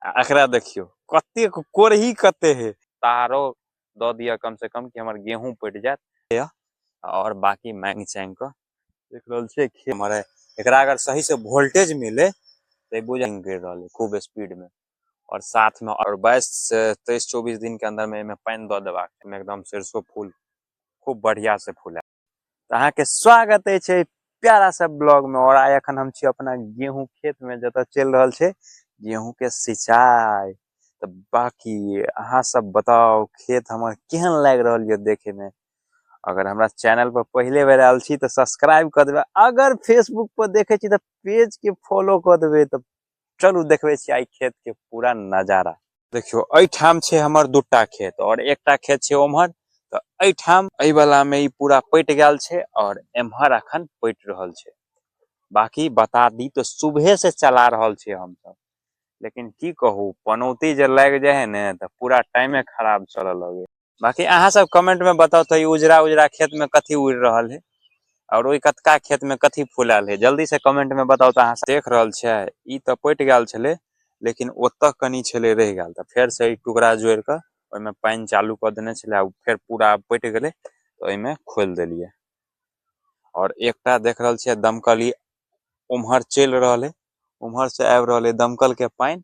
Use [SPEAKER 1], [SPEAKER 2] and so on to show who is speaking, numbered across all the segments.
[SPEAKER 1] एकरा देखियो कते कोरही कते है तारो दो दिया कम से कम कि हमर गेहूं पट जात और बाकी मांग चांग के देख रहल छे हमारे एकरा अगर सही से वोल्टेज मिले तो बुझेंगे गिर रहल खूब स्पीड में और साथ में और 22 से 23-24 दिन के अंदर में पानी दो देबा एकदम सरसों फूल खूब बढ़िया से फूला। तो अहाँ के स्वागत है प्यारा सा ब्लॉग में। और आय अखन हम छी अपना गेहूं खेत में जता चल रहल छे गेहूं के सिंचाई। तो बाकी अहाँ सब बताओ खेत हमर केहन लाग रहल ये देखे में। अगर हमरा चैनल पर पहले बेर आयल छी तो सब्सक्राइब कर देबे, अगर फेसबुक पर देखे छी तो पेज के फॉलो कर देबे। तो चलू देखबे छी आई खेत के पूरा नजारा। देखियो एई ठाम छे हमर दूटा खेत और एकटा खेत छे ओमहर। तो एई ठाम एई वाला में ई पूरा पट गेल छे और एम्हर अखन पट रहल छे। बाकी बता दी तो सुबह से चला रहल छे हम सब, लेकिन की कहू पनौती जे लग जाए है ने तो पूरा टाइमे खराब चले लगे। बाकी अहाँ सब कमेंट में बताओ तो उजरा उजरा खेत में कथी उड़ रहल है और ओई कतका खेत में कथी फुलाल है, जल्दी से कमेंट में बताओ। तो अहाँ देख रहल छे ई तो पट गेल छले लेकिन ओतऽ कनी छले रह गेल तो फिर से ई टुकड़ा जोड़ के ओइमे पानी चालू कर देने छले फिर पूरा पट गेले तो ओइमे खोल देलिए। और एकटा देख रहल छे दमकली उम्हर चल रहल है, उम्हर से आब रहल है दमकल के पानी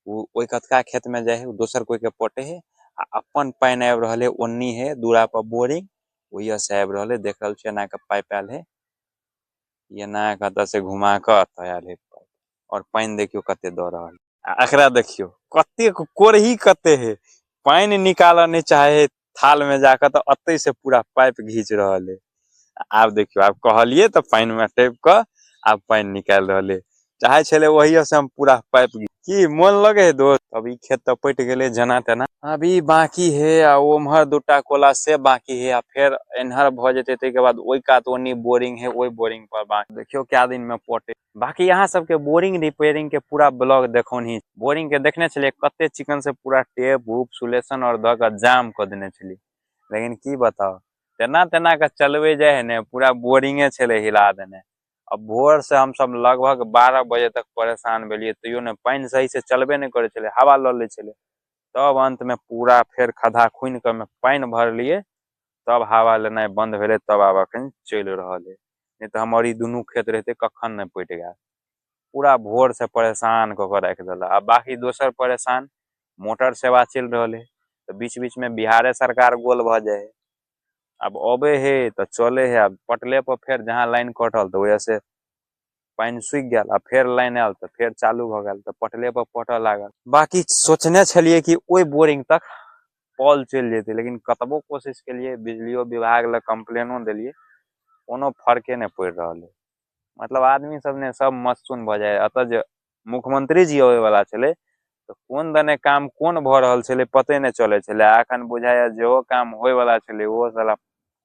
[SPEAKER 1] ओई कतका खेत में जाए है दोसर कोई के पटे है आ अपन पानी आब रहल है ओन्नी है दूरा पर बोरिंग ओहिया से आब रहल है। देख रहल छे ना के पाइप आयल है ये ना कत से घुमा के आयल है और पानी देखियो कते द रहल है। एकरा देखियो कते कोरही कते है पानी निकाल नहीं चाहे थाल में जाकर तो अतै से पूरा पाइप घींच रहल है। आब देखियो आब कहलिए तो पानी में टेप के आब पानी निकाल रहले चाहे छले वही से हम पूरा पाइप की मन लगे है दोस्त। अभी खेत तो पट गेले जना तना अभी बाकी है आ ओमहर दूटा कोला से बाकी है आ फिर एनहर भ जेते ते के बाद ओई कात ओनी बोरिंग है ओई बोरिंग पर बाकी देखियो क्या दिन में पटे। बाकी यहाँ सबके बोरिंग रिपेयरिंग के पूरा ब्लॉग देखोनी बोरिंग के देखने छले कते चिकन से पूरा टेप उप सुलेशन और द के जाम कर देने छली, लेकिन की बताओ तेना तेना के चलवे जाए है ने पूरा बोरिंगे छले हिला देने। अब भोर से हम सब लगभग 12 बजे तक परेशान भेलिए तैयो ने पानी सही से चलबे नहीं करे छले हवा ल ले छले। तब अंत में पूरा फिर खदा खुन के में पानी भर लिए तब हवा लेना बंद भेले तब आब अखन चल रहल है। नहीं तो हमारी दुनू खेत रहते कखन नहीं पट गया। पूरा भोर से परेशान क के रख दिला। अब बाकी दोसर परेशान मोटर सेवा चल रहल है तो बीच बीच में बिहारे सरकार गोल भ जाए है। अब अबे है तो चले है अब पटले पर फिर जहाँ लाइन कटल तो वजह से पानी सूख गया आ फिर लाइन आयल तो फिर चालू भ गया तो पटले पर पटल लागल। बाकी सोचने छलिए कि ओई बोरिंग तक पॉल चल जेते लेकिन कतबो कोशिश के लिए बिजलियो विभाग ले कंप्लेनो दिलिए कोनो फर्के नहीं पड़ रहा है। मतलब आदमी सब ने सब मस्तून भ जाए। अत जे मुख्यमंत्री जी आवे वाला छले तो कोन दने काम कोन भ रहल छले पते नहीं चले छले। अखन बुझाया जो काम होय वाला छले वो साला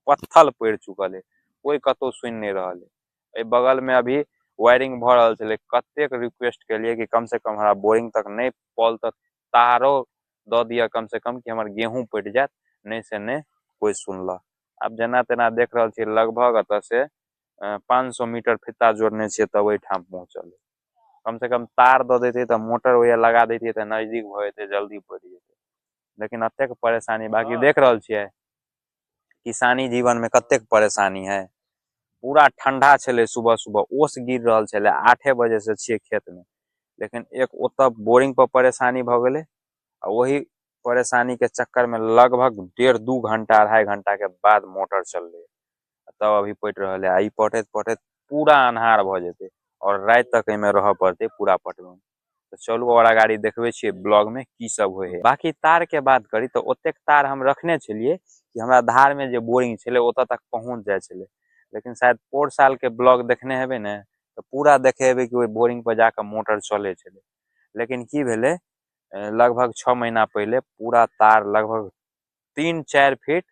[SPEAKER 1] पत्थल पड़ चुकल है कोई कतो सुन नहीं रहल है। ए बगल में अभी वायरिंग भ रहल छले कतेक रिक्वेस्ट के लिए कि कम से कम हमरा बोरिंग तक नहीं पॉल तक तारो द दिया कम से कम कि हमर गेहूं पट जात नहीं से नहीं कोई सुनला। अब जना तना देख रहल छी लगभग अत से 500 मीटर फिता जोड़ने छे तब ओई ठाम पहुंचल। कम से कम तार द देते तो मोटर वही लगा देते तो नजदीक भ जेते जल्दी पट जेते, लेकिन अतेक परेशानी। बाकी देख रहल छियै किसानी जीवन में कतेक परेशानी है। पूरा ठंडा छले सुबह सुबह ओस गिर रहल छले 8 बजे से छिए खेत में, लेकिन एक ओत बोरिंग पर परेशानी भ गेले वही परेशानी के चक्कर में लगभग 1.5-2 घंटा 2.5 घंटा के बाद मोटर चल रही तब अभी पट रहल है। आई पटत पटत पूरा अन्हार भ जेते और रात तक में रह पड़ते पूरा पटवे। तो चलू और गाड़ी देखबे छियै ब्लॉग में की सब होय है। बाकी तार के बात करी तो ओतेक तार हम रखने छलिए कि हमरा धार में जे बोरिंग छले ओत तक पहुंच जाए छले, लेकिन शायद पोर साल के ब्लॉग देखने हेबे ने तो पूरा देखे हेबे कि ओई बोरिंग पर जाकर मोटर चले छले। लेकिन की भेले लगभग 6 महीना पहले पूरा तार लगभग 3-4 फीट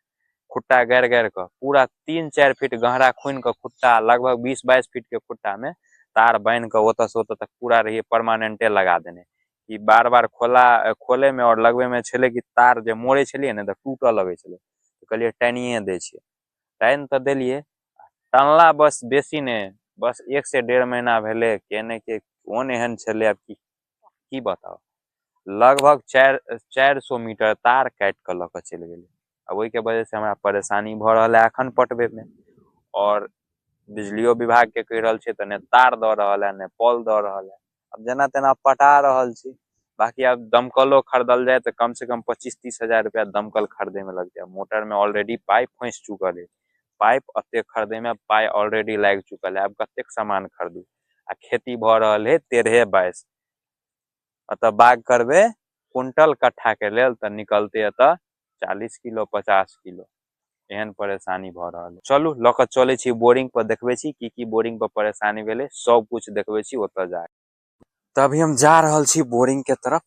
[SPEAKER 1] खुट्टा गाड़ गाड़ के पूरा 3-4 फीट गहरा खुन के खुट्टा लगभग 20-22 फीट के खुट्टा में तार बांध के ओत से ओत तक पूरा रहिए परमानेंटे लगा देने कि बार बार खोले में और लगवे में छले कि तार जे मोड़े छलिए ने तो टूटे लगे छले तो कहलिए टानिए दे छिए। टाइन तो देलिए टनला बस बेसी ने बस 1 से 1.5 महीना भेले केने के कोन एहन छले अब की बताओ। लगभग 400 मीटर तार काट के लऽ चल गए। अब ओहि के वजह से हमरा परेशानी भ रहा है अखन पटबे में। और बिजलियो विभाग के कह रहल छै त ने तार द रहल है ने पोल द रहल है। अब जना तेना पटा रहल छी। बाकी अब दमकलो खरीदल जाए तो कम से कम 25-30 हजार रुपया दमकल खरीदे में लग जाए। मोटर में ऑलरेडी पाइप फंस चुकल है। पाइप अते खरीदे में पाई ऑलरेडी लाग चुकल है। अब कतेक सामान खरीदू आ खेती भ रहल है 13-22 अतः बाग करबे कुंटल कट्ठा के लेल त निकलते अतः 40 किलो 50 किलो एहन परेशानी भ रहल है। चलू ल के चले छी बोरिंग पर देखबे छी की बोरिंग पर परेशानी भेले सब कुछ देखबे छी ओतऽ जा। तभी हम जा रहल छी बोरिंग के तरफ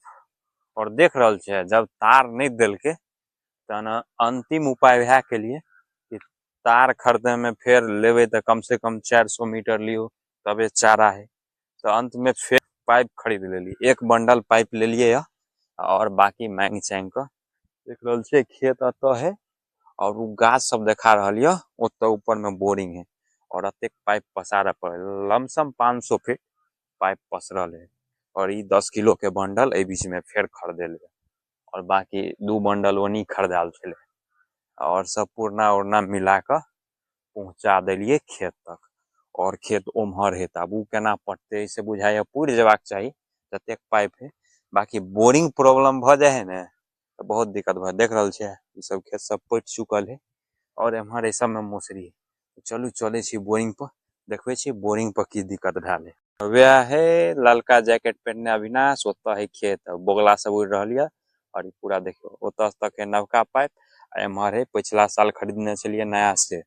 [SPEAKER 1] और देख रहल छे जब तार नहीं देलके तहन अंतिम उपाय वह के लिए कि तार खरीदे में फिर लेवे तो कम से कम 400 मीटर लियो तबे चारा है। तो अंत में फिर पाइप खरीद लेली, एक बंडल पाइप ले लिए और बाकी मांग चांग के देख रहल छे खेत अत है और उ गाछ सब देखा रहल ये ओत ऊपर में बोरिंग है और अतेक पाइप पसारे पड़े लमसम 500 फीट पाइप पसरल है। और ई 10 किलो के बंडल ए बीच में फिर खरीदेल और बाकी 2 बंडल ओनी खरीदाल छे और सब पूर्णा उड़ना मिला के पहुंचा दिलिए खेत तक। और खेत उम्हर है तब उ केना पटते से बुझाय पूरी जवाक चाहिए जतेक पाइप है। बाकी बोरिंग प्रॉब्लम भ जाए है ने तो बहुत दिक्कत भ देख रहल छे ई सब खेत सब पट चुकल है और एम्हर ए सब में मोसरी है। चलू चले छी बोरिंग पर देखबे छी बोरिंग पर की दिक्कत भेल है। वह है ललका जैकेट पहनने अविनाश ओत है खेत बोगला सब उड़ रहल है और ई पूरा देखियो ओत तक है नवका पाइप एम्हर है पिछला साल खरीदने छलिए नया से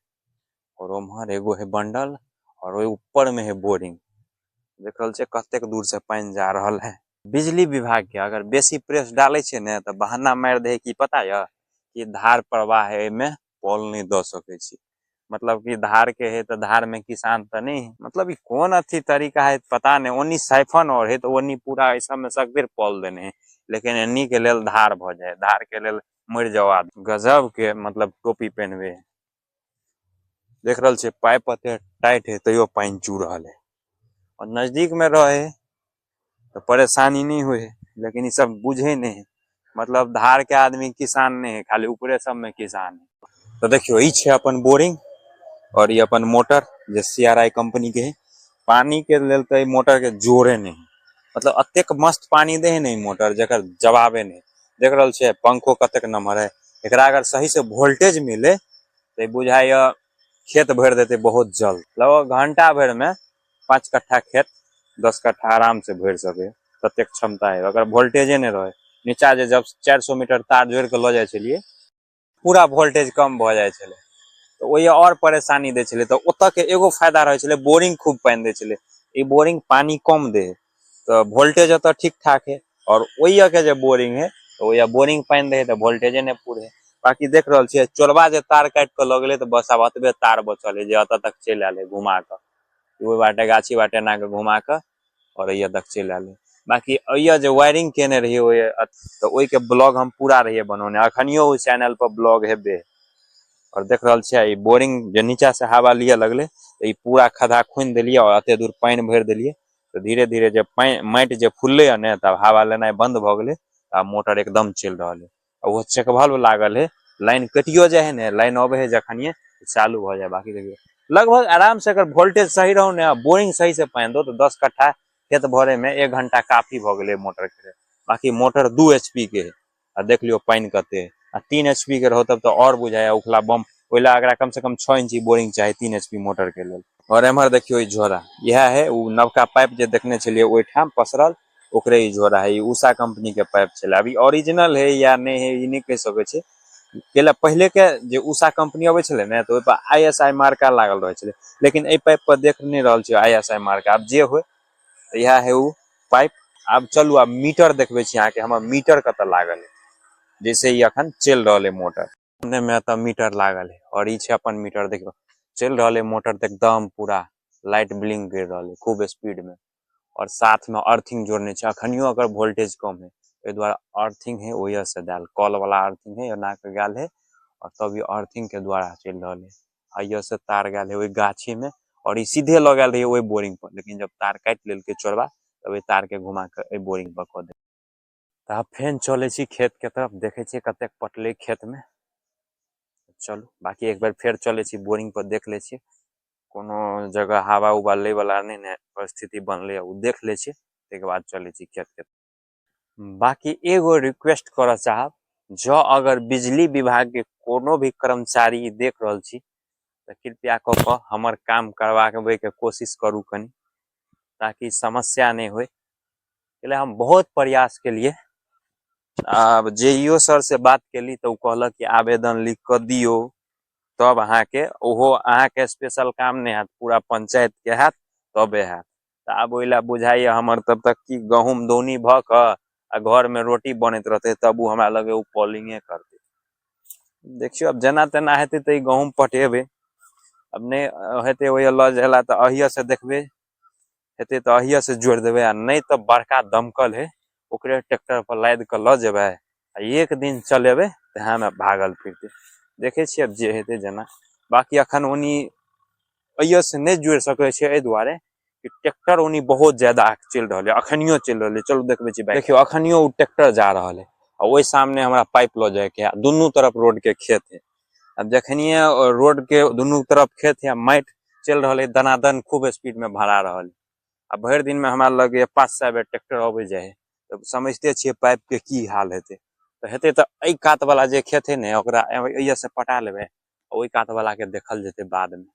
[SPEAKER 1] और उम्हर एगो है बंडल और ओहि ऊपर में है बोरिंग देख रहल छे कतेक दूर से पानी जा रहल है। बिजली विभाग के अगर बेसी प्रेस डाले छे ने तो बहाना मार दे कि पता है कि धार प्रवाह है में पोल नहीं द सके छी। मतलब कि धार के है तो धार में किसान तो नहीं मतलब ई कौन अथी तरीका है पता नहीं ओनी साइफन और है तो ओनी पूरा ऐसा में सकबेर पोल देने है लेकिन एनी के लेल धार भ जाए धार के लेल मर जाओ आदमी गजब के मतलब टोपी पहनवे देख रहल छे पाइप अते टाइट है तैयो पानी चू रहल है और नजदीक में रहे तो परेशानी नहीं हुए लेकिन ये सब बुझे नहीं मतलब धार के आदमी किसान नहीं है खाली ऊपरे सब में किसान है। तो देखियो ई छे अपन बोरिंग और ये अपन मोटर जे CRI कंपनी के है पानी के लेल तो मोटर के जोरे नहीं मतलब अतेक मस्त पानी दे है नहीं मोटर जकर जवाबे नहीं देख रहल छे पंखो कतेक नंबर है एकरा अगर सही से वोल्टेज मिले तो बुझाय खेत भर देते बहुत जल्द लगभग घंटा भर में 5 कट्ठा खेत 10 कट्ठा आराम से भर सके ततेक क्षमता है अगर वोल्टेजे नहीं रहे। नीचा जे जब 400 मीटर तार जोड़ के लो जाए छलिए पूरा वोल्टेज कम भ जाए छले तो वही और परेशानी दे छले तो ओत के एगो फायदा रहे छले बोरिंग खूब पानी दे छले ई बोरिंग पानी कम दे तो वोल्टेज अत ठीक ठाक है और वही के जो बोरिंग है तो वही बोरिंग पानी दे तो वोल्टेजे नहीं पूरे। बाकी देख रहल छे चोरबा जे तार काट के लगले तो बस अब अतबे तार बचल है जे अत तक चल आले घुमा के ओहि बाटे गाछी बाटे ना के घुमा के और अइया तक चल आले। बाकी अइया जो वायरिंग केने रहिए ओए तो ओई के ब्लॉग हम पूरा रहिए बनौने अखनियो उस चैनल पर ब्लॉग हेबे और देख रहल छे ई बोरिंग जे नीचा से हवा लिए लगले तो ई पूरा खदा खुन देलिए और अते दूर पानी भर देलिए तो धीरे धीरे जब माटी जे फुलले है ने तब हवा लेना बंद भ गेले आ मोटर एकदम चल रहल है और वो चेकवाल लागल है लाइन कटियो जाए है ने लाइन अबे है जखनिए चालू हो जाए। बाकी देखिए लगभग आराम से अगर वोल्टेज सही रहो ने बोरिंग सही से पानी दो तो 10 कट्ठा खेत भरे में 1 घंटा काफी भ गेले मोटर के। बाकी मोटर 2 HP के है आ देख लियो पानी कते है आ 3 HP के रहो तब तो और बुझाया उखला बम ओइला अगर कम से कम 6 इंची बोरिंग चाहिए 3 HP मोटर के लेल। और एम्हर देखियो ई झोरा यह है उ नवका पाइप जे देखने छलिए ओइ ठाम पसरल ओकरे ई झोरा है ई उषा कंपनी के पाइप छले अभी ओरिजिनल है या नहीं है ई नहीं कह सके छी केला पहले के जे उषा कंपनी आवे छले ने तो ओइ पर ISI मार्का लागल रहे छले लेकिन ए पाइप पर देख नहीं रहल छी ISI मार्का अब जे होय यह है उ पाइप। अब चलू अब मीटर देखबे छी अहाँ के हमर मीटर कत लागल है जैसे ही अखन चल रहल है मोटर सामने में त मीटर लागल है और ई छे अपन मीटर देखियो चल रहल है मोटर तो एकदम पूरा लाइट ब्लिंक कर रहल है खूब स्पीड में और साथ में अर्थिंग जोड़ने छे अखनियो अगर वोल्टेज कम है ए द्वारा अर्थिंग है ओय से दाल कॉल वाला अर्थिंग है ना के गाल है और तब ये अर्थिंग के द्वारा चल रहल है आइयो से तार गाल है ओई गाछी में और ई सीधे लगल रही ओई बोरिंग पर लेकिन जब तार काट लेल के चोरबा तब तार के घुमा के ए बोरिंग पर क दे। तो आब फेन चले छी खेत के तरफ, देखे छी कतेक पटले खेत में। चलू बाकी एक बार फिर चले छी बोरिंग पर, देख ले छी कोनो जगह हवा उवा ले वाला नहीं ने परिस्थिति बनले, उ देख ले छी, के बाद चले छी खेत के। बाकी एगो रिक्वेस्ट कर चाहब, जो अगर बिजली विभाग के कोनो भी कर्मचारी देख रहल छी तो कृपया क के हमर काम करवावे के कोशिश करू कनी, ताकि समस्या नहीं होए। इसलिए हम बहुत प्रयास के लिए अब जेईओ सर से बात केली तो कहलक कि आवेदन लिख कर दियो, तब अहाँ के ओहो अहाँ के स्पेशल काम नहीं हैत, पूरा पंचायत के हैत तबे हैत। तो आब ओइला बुझाइए हमर तब तक की गहूम दौनी भ क आ घर में रोटी बनत रहते, तब उ हमरा लगे उ कॉलिंगे करते। देखियो अब जना तना हेते त ई गहूम पटेबे, अब ने हेते ओय लज हला त अहिया से देखबे, हेते त अहिया से जोड़ देबे, आ नहीं तो बड़का दमकल है ओकरे ट्रैक्टर पर लाद के ल जेबे, एक दिन चलेबे तहाँ में भागल फिरते। देखे छी अब जे हेते जना। बाकी अखन ओनी अहिया से नहीं जोड़ सके छै, ए दुआरे कि ट्रैक्टर ओनी बहुत ज्यादा चल रहल है, अखनियो चल रहल है। चलू देखबे छी, देखियो अखनियो उ ट्रैक्टर जा रहल है, और ओइ सामने हमरा पाइप ल जाए के है, दुनू तरफ रोड के खेत है। अब जखनिए रोड के दुनू तरफ खेत है, माइट चल रहल है दनादन, खूब स्पीड में भरा रहल है। अब भर दिन में हमरा लगे 5-6 बेर ट्रैक्टर आबे जाए है, तो समझते छिए पाइप के की हाल हेते। तो हेते तो ए कात वाला जे खेत है ने ओकरा अइया से पटा लेबे, ओइ कात वाला के देखल जेते बाद में।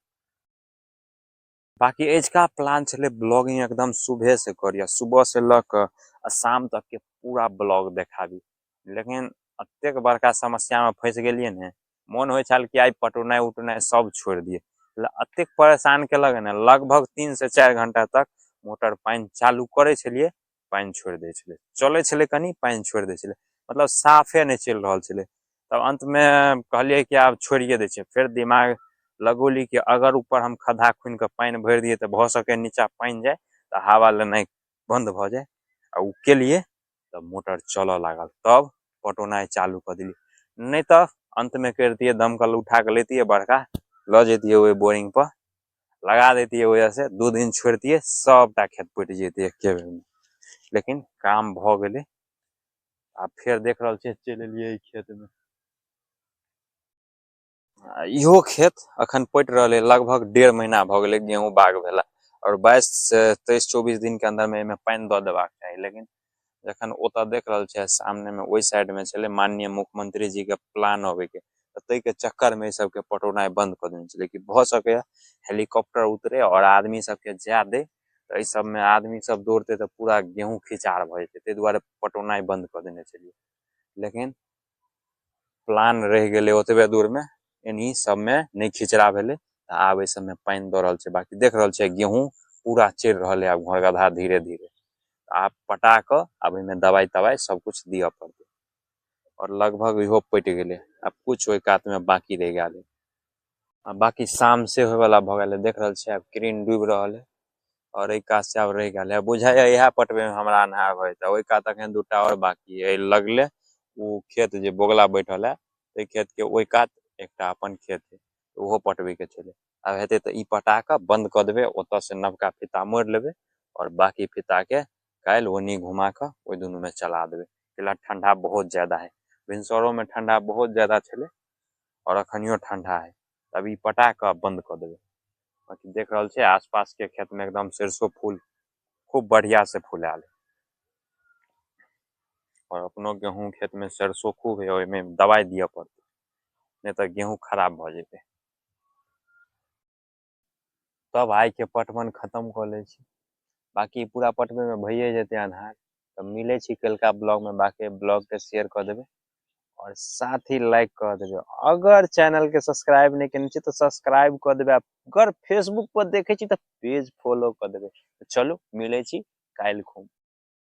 [SPEAKER 1] बाकी एजका प्लान चले ब्लॉगिंग एकदम सुबह से करिया, सुबह से लक शाम तक के पूरा ब्लॉग देखाबी। लेकिन अतेक बड़का समस्या में फंस गेलिए ने, मन होय छल कि आई पटौनाई उटौनाई सब छोड़ दिए। अतेक परेशान केलक ने, लगभग 3 से 4 घंटा तक मोटर पानी चालू करे छलिए, पानी छोड़ दे छले, चले छले कनी पानी छोड़ दे छले, मतलब साफे नहीं चल रहल छले। तब अंत में कहलिए कि अब छोड़िए दे छे। फिर दिमाग लगोली कि अगर ऊपर हम खद्धा खुन के पानी भर दिए तो भ सके नीचा पानी जाए तो हवा लेनाई बंद भ जाए, आ उ के लिए तब मोटर चल लागल, तब पटौनाई चालू कर दिली। नहीं तो अंत में कर दिए दमकल उठा के लेती बड़का, ल जेती ओइ बोरिंग पर लगा देती, वजह से 2 दिन छोड़ती, सबटा खेत पट जेते एके बेर में। लेकिन काम भ गेले, अब फिर देख रहल छे चल एलिए खेत में। इहो खेत अखन पट रहले, लगभग 1.5 महीना भ गेले गेहूं बाग भेला, और 22 से 23-24 दिन के अंदर में पानी द देबाक चाही। लेकिन जखन ओता देख रहल छे सामने में ओइ साइड में चले माननीय मुख्यमंत्री जी के प्लान होवे के, तै के चक्कर में सब के पटौनाई बंद कर देने छले कि भ सके हेलीकॉप्टर उतरे और आदमी सब के जा दे, तो इस सब में आदमी सब दौड़ते तो पूरा गेहूं खिचार भ जेते, तै दुआरे पटौनाई बंद कर देने छलिए। लेकिन प्लान रह गेले ओतबे दूर में, एनी सब में नहीं खिचड़ा भेले, आब ए सब में पानी द रहल छे। बाकी देख रहल छे गेहूं पूरा चढ़ रहल है अब घरगधा धीरे धीरे, आप पटा क अब इमे दवाई तवाई सब कुछ दिया पड़ते, और लगभग इहो पट गेले, अब कुछ ओइ कात में बाकी रह गेले। बाकी शाम से होय वाला भ गेले, देख रहल छे अब ग्रीन डूब रहल है, और एक कात से अब रह गेले, बुझाइए यह पटवे में हमरा अन्हार होय, त ओइ कात अखन 2टा और बाकी है लगले। उ खेत जे बोगला बैठल है, ते खेत के ओइ कात एकटा अपन खेत है, ओहो पटवे के छले। अब हेते त ई पटा के बंद क देबे, ओत से नवका फीता मोड़ लेबे, और बाकी फीता के काल ओनी घुमा के ओइ दुनू में चला देबे। फिलहाल ठंडा बहुत ज्यादा है, भिनसरो में ठंडा बहुत ज्यादा छले, और अखनियो ठंडा है, तब ई पटा के बंद क देबे। बाकी देख रहल छे आसपास के खेत में एकदम सरसों फूल खूब बढ़िया से फुलाल है, और अपनो गेहूं खेत में सरसों खूब है, ओइमे दवाई दिया पड़ते, नहीं तो गेहूं खराब भ जेते। तब आइ के पटवन खत्म कर ले छी। बाकी पूरा पटवे में भइए जेते अन्हार। तो मिले छी कलका ब्लॉग में, बाकी ब्लॉग के शेयर कर देबे, और साथ ही लाइक कर देबे। अगर चैनल के सब्सक्राइब नहीं केने छी तो सब्सक्राइब कर देबे, अगर फेसबुक पर देखे छी तो पेज फॉलो कर देबे। चलो मिले छी काल खूब।